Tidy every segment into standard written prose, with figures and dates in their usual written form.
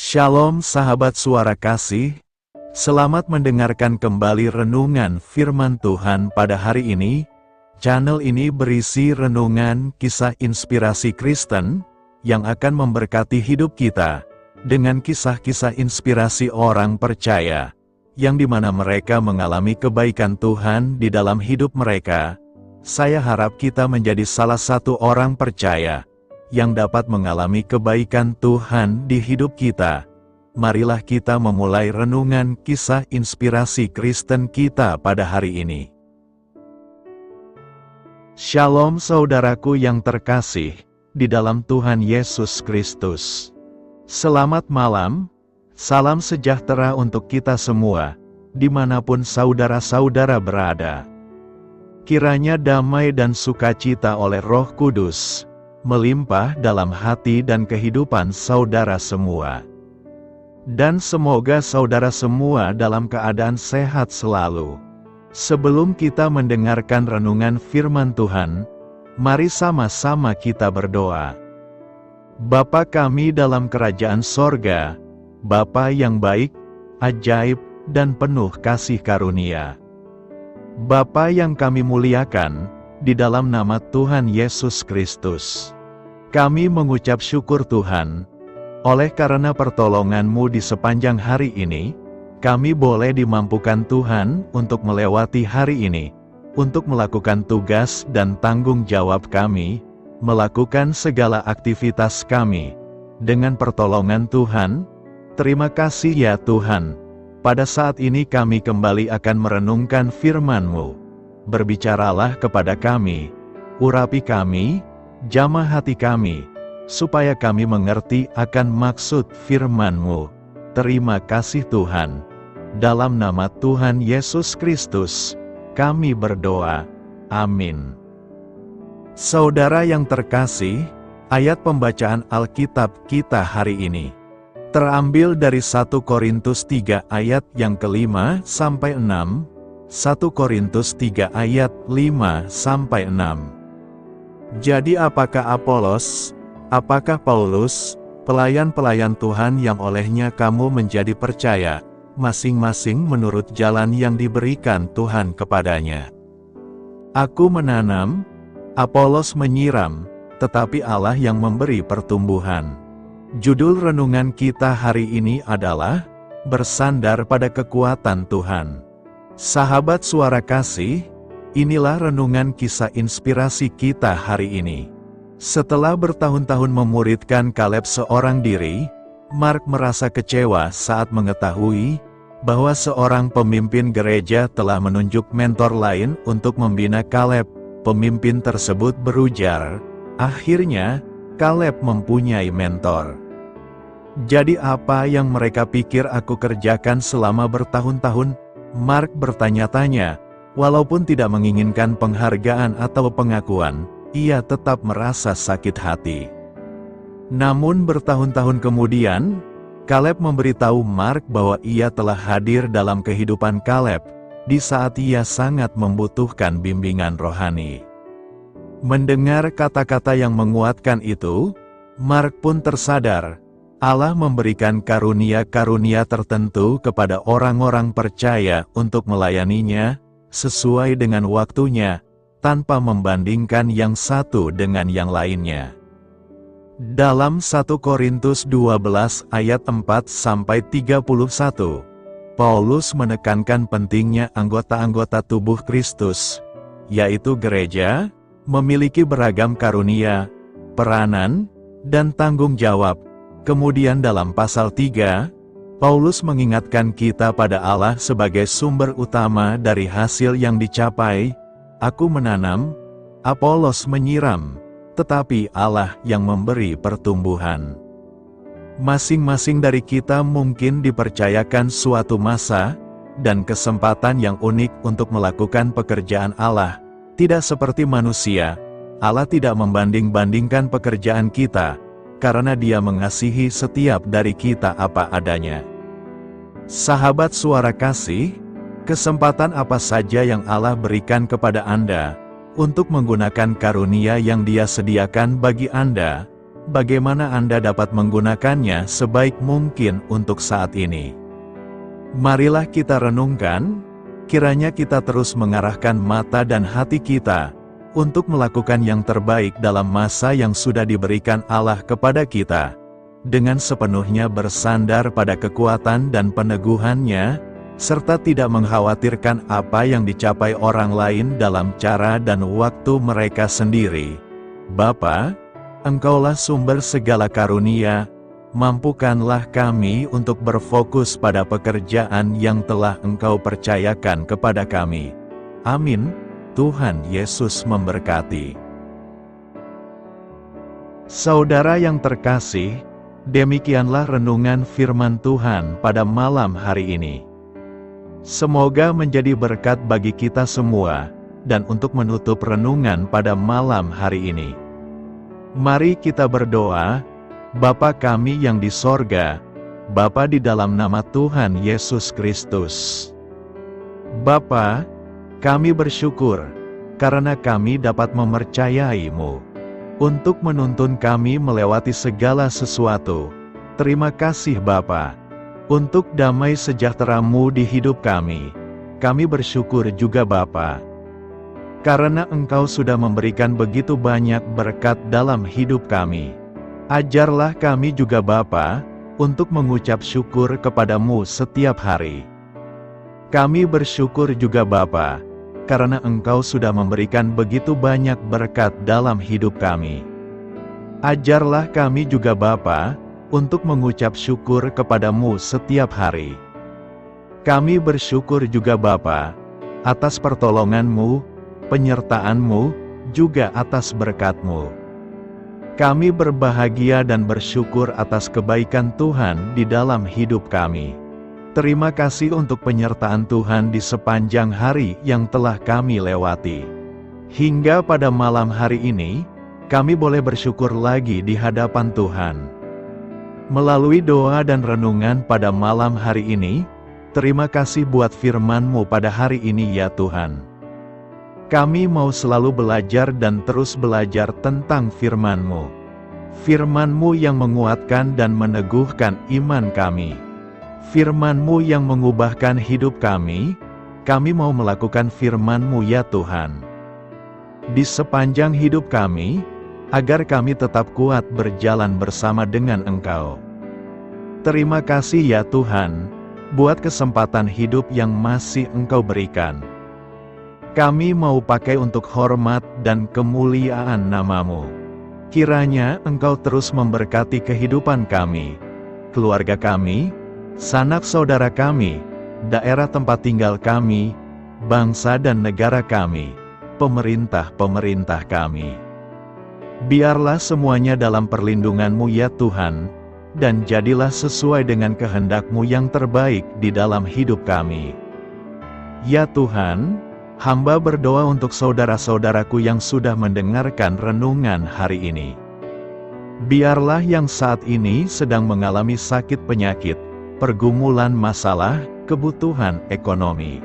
Shalom sahabat suara kasih, selamat mendengarkan kembali renungan firman Tuhan pada hari ini. Channel ini berisi renungan kisah inspirasi Kristen, yang akan memberkati hidup kita, dengan kisah-kisah inspirasi orang percaya, yang dimana mereka mengalami kebaikan Tuhan di dalam hidup mereka. Saya harap kita menjadi salah satu orang percaya, yang dapat mengalami kebaikan Tuhan di hidup kita. Marilah kita memulai renungan kisah inspirasi Kristen kita pada hari ini. Shalom saudaraku yang terkasih, di dalam Tuhan Yesus Kristus. Selamat malam, salam sejahtera untuk kita semua, dimanapun saudara-saudara berada. Kiranya damai dan sukacita oleh Roh Kudus melimpah dalam hati dan kehidupan saudara semua. Dan semoga saudara semua dalam keadaan sehat selalu. Sebelum kita mendengarkan renungan firman Tuhan, mari sama-sama kita berdoa. Bapa kami dalam kerajaan sorga, Bapa yang baik, ajaib, dan penuh kasih karunia. Bapa yang kami muliakan, di dalam nama Tuhan Yesus Kristus, kami mengucap syukur Tuhan, oleh karena pertolongan-Mu di sepanjang hari ini, kami boleh dimampukan Tuhan untuk melewati hari ini, untuk melakukan tugas dan tanggung jawab kami, melakukan segala aktivitas kami. Dengan pertolongan Tuhan, terima kasih ya Tuhan. Pada saat ini kami kembali akan merenungkan firman-Mu. Berbicaralah kepada kami, urapi kami, jamah hati kami, supaya kami mengerti akan maksud firman-Mu. Terima kasih Tuhan. Dalam nama Tuhan Yesus Kristus, kami berdoa. Amin. Saudara yang terkasih, ayat pembacaan Alkitab kita hari ini terambil dari 1 Korintus 3 ayat yang ke-5 sampai 6. 1 Korintus 3 ayat 5 sampai 6. Jadi apakah Apolos, apakah Paulus, pelayan-pelayan Tuhan yang olehnya kamu menjadi percaya, masing-masing menurut jalan yang diberikan Tuhan kepadanya? Aku menanam, Apolos menyiram, tetapi Allah yang memberi pertumbuhan. Judul renungan kita hari ini adalah bersandar pada kekuatan Tuhan. Sahabat suara kasih, inilah renungan kisah inspirasi kita hari ini. Setelah bertahun-tahun memuridkan Kaleb seorang diri, Mark merasa kecewa saat mengetahui bahwa seorang pemimpin gereja telah menunjuk mentor lain untuk membina Kaleb. Pemimpin tersebut berujar, akhirnya, Kaleb mempunyai mentor. Jadi apa yang mereka pikir aku kerjakan selama bertahun-tahun? Mark bertanya-tanya, walaupun tidak menginginkan penghargaan atau pengakuan, ia tetap merasa sakit hati. Namun bertahun-tahun kemudian, Kaleb memberitahu Mark bahwa ia telah hadir dalam kehidupan Kaleb, di saat ia sangat membutuhkan bimbingan rohani. Mendengar kata-kata yang menguatkan itu, Mark pun tersadar, Allah memberikan karunia-karunia tertentu kepada orang-orang percaya untuk melayaninya, sesuai dengan waktunya, tanpa membandingkan yang satu dengan yang lainnya. Dalam 1 Korintus 12 ayat 4-31, Paulus menekankan pentingnya anggota-anggota tubuh Kristus, yaitu gereja, memiliki beragam karunia, peranan, dan tanggung jawab. Kemudian dalam pasal 3, Paulus mengingatkan kita pada Allah sebagai sumber utama dari hasil yang dicapai. Aku menanam, Apolos menyiram, tetapi Allah yang memberi pertumbuhan. Masing-masing dari kita mungkin dipercayakan suatu masa dan kesempatan yang unik untuk melakukan pekerjaan Allah. Tidak seperti manusia, Allah tidak membanding-bandingkan pekerjaan kita, karena Dia mengasihi setiap dari kita apa adanya. Sahabat suara kasih, kesempatan apa saja yang Allah berikan kepada Anda, untuk menggunakan karunia yang Dia sediakan bagi Anda, bagaimana Anda dapat menggunakannya sebaik mungkin untuk saat ini. Marilah kita renungkan, kiranya kita terus mengarahkan mata dan hati kita untuk melakukan yang terbaik dalam masa yang sudah diberikan Allah kepada kita, dengan sepenuhnya bersandar pada kekuatan dan peneguhan-Nya, serta tidak mengkhawatirkan apa yang dicapai orang lain dalam cara dan waktu mereka sendiri. Bapa, Engkaulah sumber segala karunia, mampukanlah kami untuk berfokus pada pekerjaan yang telah Engkau percayakan kepada kami. Amin. Tuhan Yesus memberkati. Saudara yang terkasih, demikianlah renungan firman Tuhan pada malam hari ini. Semoga menjadi berkat bagi kita semua, dan untuk menutup renungan pada malam hari ini, mari kita berdoa. Bapa kami yang di sorga, Bapa di dalam nama Tuhan Yesus Kristus. Bapa, kami bersyukur, karena kami dapat mempercayai-Mu untuk menuntun kami melewati segala sesuatu. Terima kasih Bapa, untuk damai sejahtera-Mu di hidup kami. Kami bersyukur juga Bapa, karena Engkau sudah memberikan begitu banyak berkat dalam hidup kami. Ajarlah kami juga Bapa, untuk mengucap syukur kepada-Mu setiap hari. Kami bersyukur juga Bapa, karena Engkau sudah memberikan begitu banyak berkat dalam hidup kami. Ajarlah kami juga Bapa, untuk mengucap syukur kepada-Mu setiap hari. Kami bersyukur juga Bapa, atas pertolongan-Mu, penyertaan-Mu, juga atas berkat-Mu. Kami berbahagia dan bersyukur atas kebaikan Tuhan di dalam hidup kami. Terima kasih untuk penyertaan Tuhan di sepanjang hari yang telah kami lewati. Hingga pada malam hari ini, kami boleh bersyukur lagi di hadapan Tuhan. Melalui doa dan renungan pada malam hari ini, terima kasih buat firman-Mu pada hari ini ya Tuhan. Kami mau selalu belajar dan terus belajar tentang firman-Mu. Firman-Mu yang menguatkan dan meneguhkan iman kami. Firman-Mu yang mengubahkan hidup kami mau melakukan firman-Mu ya Tuhan. Di sepanjang hidup kami, agar kami tetap kuat berjalan bersama dengan Engkau. Terima kasih ya Tuhan, buat kesempatan hidup yang masih Engkau berikan. Kami mau pakai untuk hormat dan kemuliaan nama-Mu. Kiranya Engkau terus memberkati kehidupan kami, keluarga kami, sanak saudara kami, daerah tempat tinggal kami, bangsa dan negara kami, pemerintah-pemerintah kami. Biarlah semuanya dalam perlindungan-Mu ya Tuhan, dan jadilah sesuai dengan kehendak-Mu yang terbaik di dalam hidup kami. Ya Tuhan, hamba berdoa untuk saudara-saudaraku yang sudah mendengarkan renungan hari ini. Biarlah yang saat ini sedang mengalami sakit penyakit, pergumulan masalah, kebutuhan ekonomi.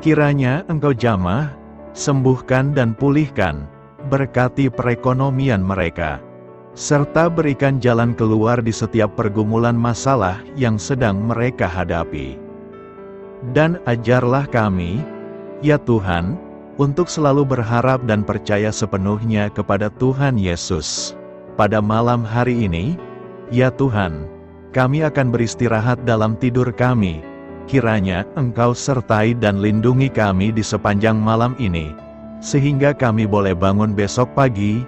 Kiranya Engkau jamah, sembuhkan dan pulihkan, berkati perekonomian mereka, serta berikan jalan keluar di setiap pergumulan masalah yang sedang mereka hadapi. Dan ajarlah kami, ya Tuhan, untuk selalu berharap dan percaya sepenuhnya kepada Tuhan Yesus. Pada malam hari ini, ya Tuhan, kami akan beristirahat dalam tidur kami. Kiranya Engkau sertai dan lindungi kami di sepanjang malam ini, sehingga kami boleh bangun besok pagi,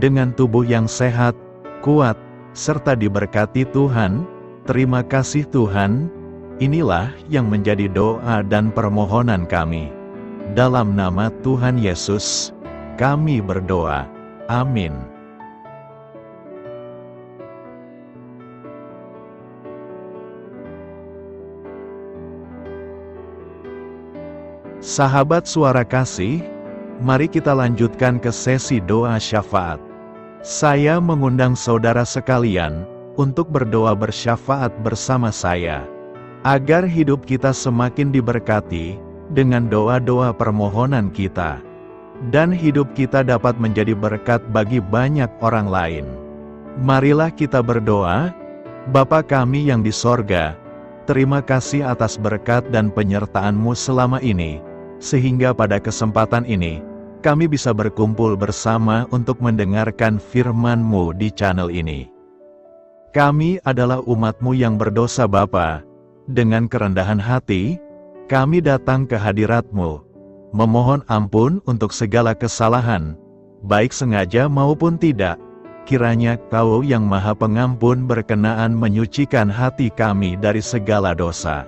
dengan tubuh yang sehat, kuat, serta diberkati Tuhan. Terima kasih Tuhan. Inilah yang menjadi doa dan permohonan kami. Dalam nama Tuhan Yesus, kami berdoa. Amin. Sahabat Suara Kasih, mari kita lanjutkan ke sesi doa syafaat. Saya mengundang saudara sekalian untuk berdoa bersyafaat bersama saya, agar hidup kita semakin diberkati dengan doa-doa permohonan kita, dan hidup kita dapat menjadi berkat bagi banyak orang lain. Marilah kita berdoa. Bapa kami yang di sorga, terima kasih atas berkat dan penyertaan-Mu selama ini, sehingga pada kesempatan ini, kami bisa berkumpul bersama untuk mendengarkan firman-Mu di channel ini. Kami adalah umat-Mu yang berdosa Bapa. Dengan kerendahan hati, kami datang ke hadirat-Mu, memohon ampun untuk segala kesalahan, baik sengaja maupun tidak. Kiranya Kau yang Maha Pengampun berkenaan menyucikan hati kami dari segala dosa.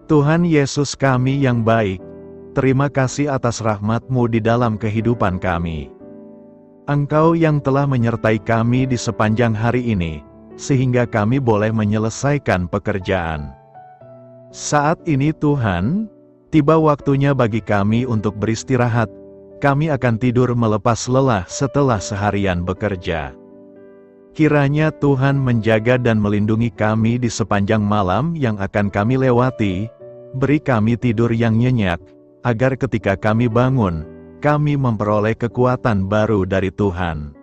Tuhan Yesus kami yang baik, terima kasih atas rahmat-Mu di dalam kehidupan kami. Engkau yang telah menyertai kami di sepanjang hari ini, sehingga kami boleh menyelesaikan pekerjaan. Saat ini Tuhan, tiba waktunya bagi kami untuk beristirahat. Kami akan tidur melepas lelah setelah seharian bekerja. Kiranya Tuhan menjaga dan melindungi kami di sepanjang malam yang akan kami lewati. Beri kami tidur yang nyenyak, agar ketika kami bangun, kami memperoleh kekuatan baru dari Tuhan.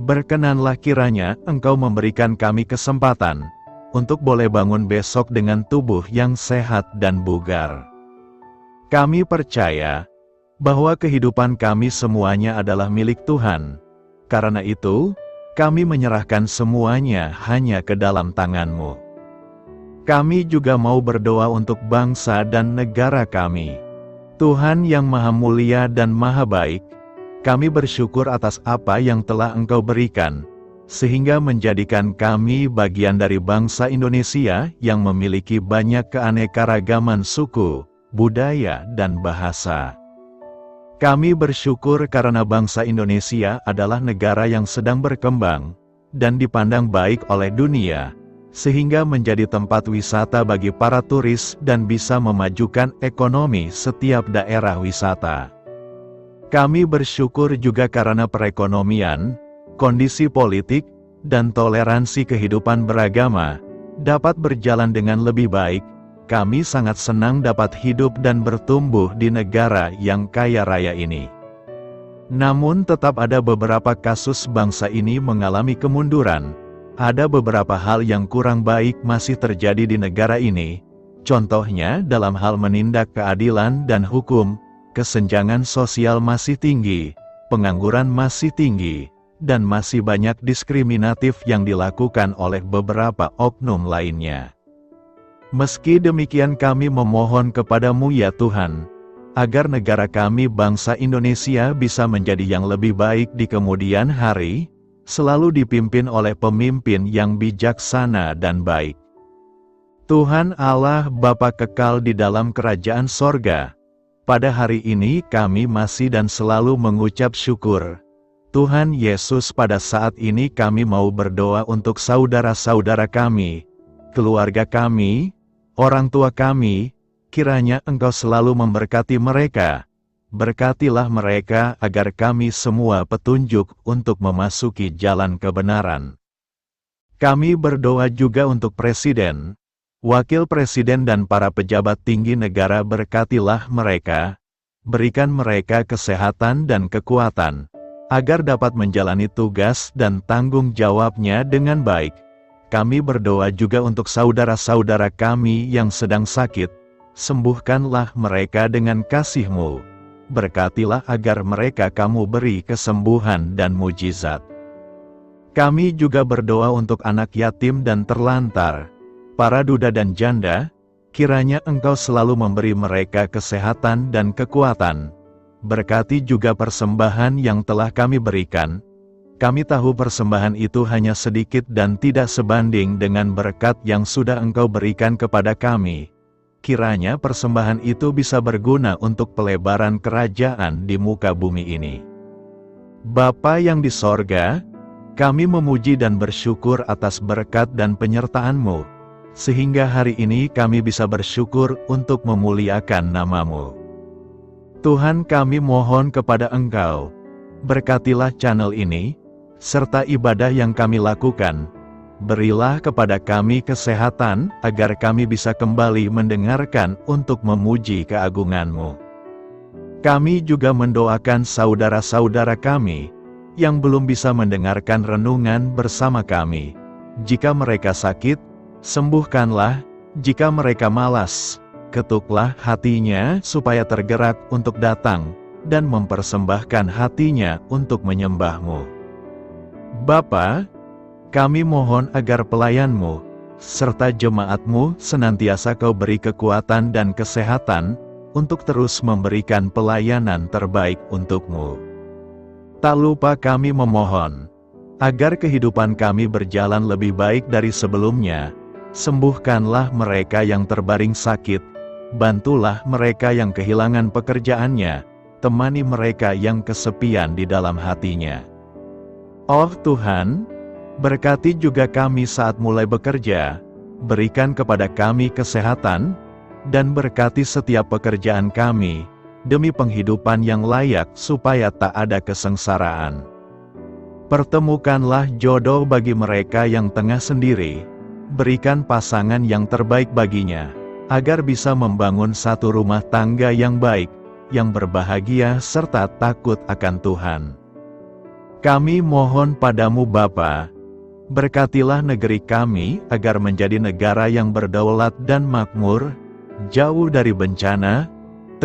Berkenanlah kiranya Engkau memberikan kami kesempatan untuk boleh bangun besok dengan tubuh yang sehat dan bugar. Kami percaya bahwa kehidupan kami semuanya adalah milik Tuhan. Karena itu, kami menyerahkan semuanya hanya ke dalam tangan-Mu. Kami juga mau berdoa untuk bangsa dan negara kami. Tuhan yang Maha Mulia dan Maha Baik, kami bersyukur atas apa yang telah Engkau berikan, sehingga menjadikan kami bagian dari bangsa Indonesia yang memiliki banyak keanekaragaman suku, budaya, dan bahasa. Kami bersyukur karena bangsa Indonesia adalah negara yang sedang berkembang, dan dipandang baik oleh dunia, sehingga menjadi tempat wisata bagi para turis dan bisa memajukan ekonomi setiap daerah wisata. Kami bersyukur juga karena perekonomian, kondisi politik, dan toleransi kehidupan beragama dapat berjalan dengan lebih baik. Kami sangat senang dapat hidup dan bertumbuh di negara yang kaya raya ini. Namun tetap ada beberapa kasus bangsa ini mengalami kemunduran. Ada beberapa hal yang kurang baik masih terjadi di negara ini. Contohnya dalam hal menindak keadilan dan hukum, kesenjangan sosial masih tinggi, pengangguran masih tinggi, dan masih banyak diskriminatif yang dilakukan oleh beberapa oknum lainnya. Meski demikian kami memohon kepada-Mu ya Tuhan, agar negara kami bangsa Indonesia bisa menjadi yang lebih baik di kemudian hari, selalu dipimpin oleh pemimpin yang bijaksana dan baik. Tuhan Allah Bapa kekal di dalam kerajaan sorga, pada hari ini kami masih dan selalu mengucap syukur. Tuhan Yesus, pada saat ini kami mau berdoa untuk saudara-saudara kami, keluarga kami, orang tua kami. Kiranya Engkau selalu memberkati mereka. Berkatilah mereka agar kami semua petunjuk untuk memasuki jalan kebenaran. Kami berdoa juga untuk Presiden, Wakil Presiden dan para pejabat tinggi negara. Berkatilah mereka, berikan mereka kesehatan dan kekuatan, agar dapat menjalani tugas dan tanggung jawabnya dengan baik. Kami berdoa juga untuk saudara-saudara kami yang sedang sakit. Sembuhkanlah mereka dengan kasih-Mu. Berkatilah agar mereka Kamu beri kesembuhan dan mujizat. Kami juga berdoa untuk anak yatim dan terlantar, para duda dan janda. Kiranya Engkau selalu memberi mereka kesehatan dan kekuatan. Berkati juga persembahan yang telah kami berikan. Kami tahu persembahan itu hanya sedikit dan tidak sebanding dengan berkat yang sudah Engkau berikan kepada kami. Kiranya persembahan itu bisa berguna untuk pelebaran kerajaan di muka bumi ini. Bapa yang di sorga, kami memuji dan bersyukur atas berkat dan penyertaan-Mu, sehingga hari ini kami bisa bersyukur untuk memuliakan nama-Mu. Tuhan, kami mohon kepada Engkau, berkatilah channel ini, serta ibadah yang kami lakukan. Berilah kepada kami kesehatan, agar kami bisa kembali mendengarkan untuk memuji keagungan-Mu. Kami juga mendoakan saudara-saudara kami, yang belum bisa mendengarkan renungan bersama kami. Jika mereka sakit, sembuhkanlah. Jika mereka malas, ketuklah hatinya supaya tergerak untuk datang dan mempersembahkan hatinya untuk menyembah-Mu. Bapa, kami mohon agar pelayan-Mu serta jemaat-Mu senantiasa Kau beri kekuatan dan kesehatan untuk terus memberikan pelayanan terbaik untuk-Mu. Tak lupa kami memohon agar kehidupan kami berjalan lebih baik dari sebelumnya. Sembuhkanlah mereka yang terbaring sakit, bantulah mereka yang kehilangan pekerjaannya, temani mereka yang kesepian di dalam hatinya. Oh Tuhan, berkati juga kami saat mulai bekerja, berikan kepada kami kesehatan, dan berkati setiap pekerjaan kami, demi penghidupan yang layak supaya tak ada kesengsaraan. Pertemukanlah jodoh bagi mereka yang tengah sendiri, berikan pasangan yang terbaik baginya, agar bisa membangun satu rumah tangga yang baik, yang berbahagia serta takut akan Tuhan. Kami mohon padamu Bapa, berkatilah negeri kami agar menjadi negara yang berdaulat dan makmur, jauh dari bencana.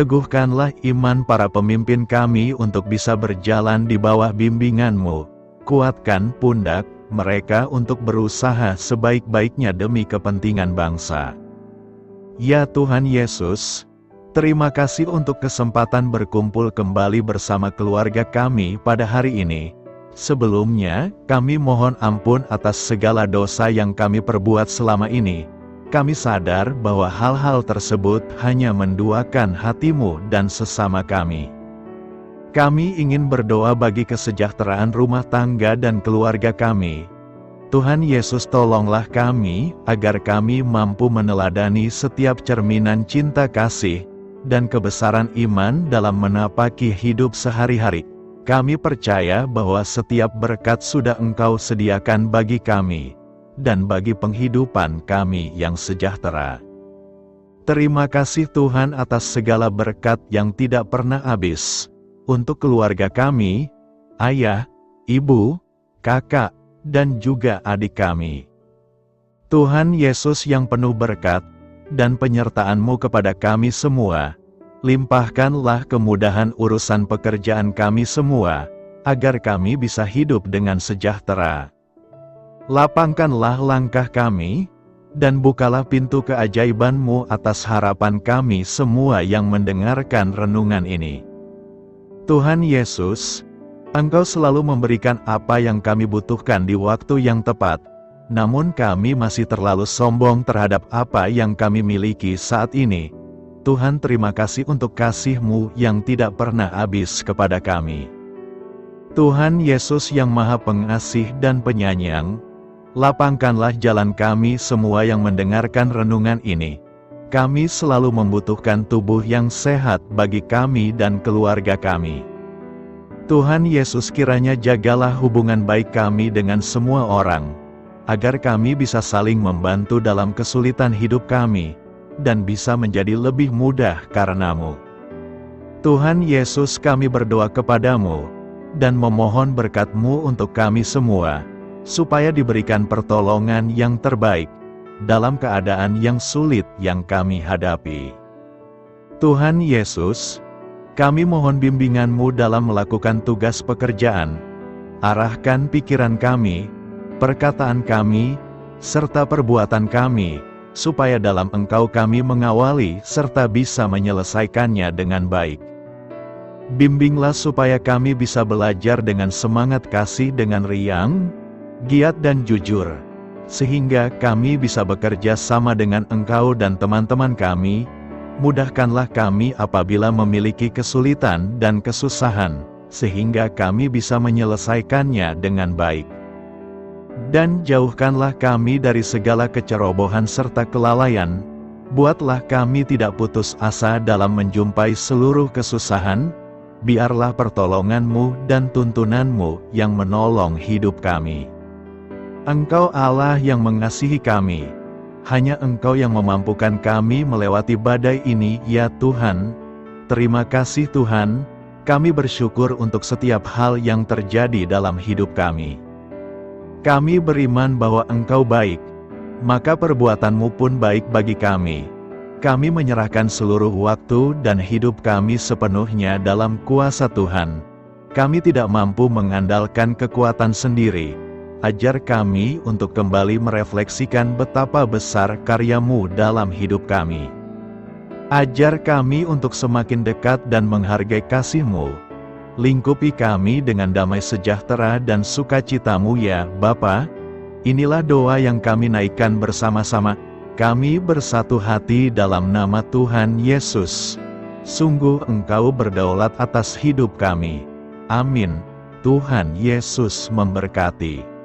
Teguhkanlah iman para pemimpin kami untuk bisa berjalan di bawah bimbingan-Mu. Kuatkan pundak mereka untuk berusaha sebaik-baiknya demi kepentingan bangsa. Ya Tuhan Yesus, terima kasih untuk kesempatan berkumpul kembali bersama keluarga kami pada hari ini. Sebelumnya, kami mohon ampun atas segala dosa yang kami perbuat selama ini. Kami sadar bahwa hal-hal tersebut hanya menduakan hati-Mu dan sesama kami. Kami ingin berdoa bagi kesejahteraan rumah tangga dan keluarga kami. Tuhan Yesus, tolonglah kami, agar kami mampu meneladani setiap cerminan cinta kasih, dan kebesaran iman dalam menapaki hidup sehari-hari. Kami percaya bahwa setiap berkat sudah Engkau sediakan bagi kami, dan bagi penghidupan kami yang sejahtera. Terima kasih Tuhan atas segala berkat yang tidak pernah habis. Untuk keluarga kami, ayah, ibu, kakak, dan juga adik kami. Tuhan Yesus yang penuh berkat, dan penyertaan-Mu kepada kami semua, limpahkanlah kemudahan urusan pekerjaan kami semua, agar kami bisa hidup dengan sejahtera. Lapangkanlah langkah kami, dan bukalah pintu keajaiban-Mu atas harapan kami semua yang mendengarkan renungan ini. Tuhan Yesus, Engkau selalu memberikan apa yang kami butuhkan di waktu yang tepat, namun kami masih terlalu sombong terhadap apa yang kami miliki saat ini. Tuhan, terima kasih untuk kasih-Mu yang tidak pernah habis kepada kami. Tuhan Yesus yang Maha Pengasih dan Penyayang, lapangkanlah jalan kami semua yang mendengarkan renungan ini. Kami selalu membutuhkan tubuh yang sehat bagi kami dan keluarga kami. Tuhan Yesus, kiranya jagalah hubungan baik kami dengan semua orang, agar kami bisa saling membantu dalam kesulitan hidup kami, dan bisa menjadi lebih mudah karena-Mu. Tuhan Yesus, kami berdoa kepadamu, dan memohon berkat-Mu untuk kami semua, supaya diberikan pertolongan yang terbaik, dalam keadaan yang sulit yang kami hadapi. Tuhan Yesus, kami mohon bimbingan-Mu dalam melakukan tugas pekerjaan. Arahkan pikiran kami, perkataan kami, serta perbuatan kami, supaya dalam Engkau kami mengawali serta bisa menyelesaikannya dengan baik. Bimbinglah supaya kami bisa belajar dengan semangat kasih dengan riang, giat dan jujur, sehingga kami bisa bekerja sama dengan Engkau dan teman-teman kami. Mudahkanlah kami apabila memiliki kesulitan dan kesusahan, sehingga kami bisa menyelesaikannya dengan baik. Dan jauhkanlah kami dari segala kecerobohan serta kelalaian. Buatlah kami tidak putus asa dalam menjumpai seluruh kesusahan. Biarlah pertolongan-Mu dan tuntunan-Mu yang menolong hidup kami. Engkau Allah yang mengasihi kami. Hanya Engkau yang memampukan kami melewati badai ini, ya Tuhan. Terima kasih Tuhan, Kami bersyukur untuk setiap hal yang terjadi dalam hidup kami. Kami beriman bahwa Engkau baik, maka perbuatanmu pun baik bagi kami. Kami menyerahkan seluruh waktu dan hidup kami sepenuhnya dalam kuasa Tuhan. Kami tidak mampu mengandalkan kekuatan sendiri. Ajar kami untuk kembali merefleksikan betapa besar karya-Mu dalam hidup kami. Ajar kami untuk semakin dekat dan menghargai kasih-Mu. Lingkupi kami dengan damai sejahtera dan sukacita-Mu ya Bapa. Inilah doa yang kami naikkan bersama-sama. Kami bersatu hati dalam nama Tuhan Yesus. Sungguh Engkau berdaulat atas hidup kami. Amin. Tuhan Yesus memberkati.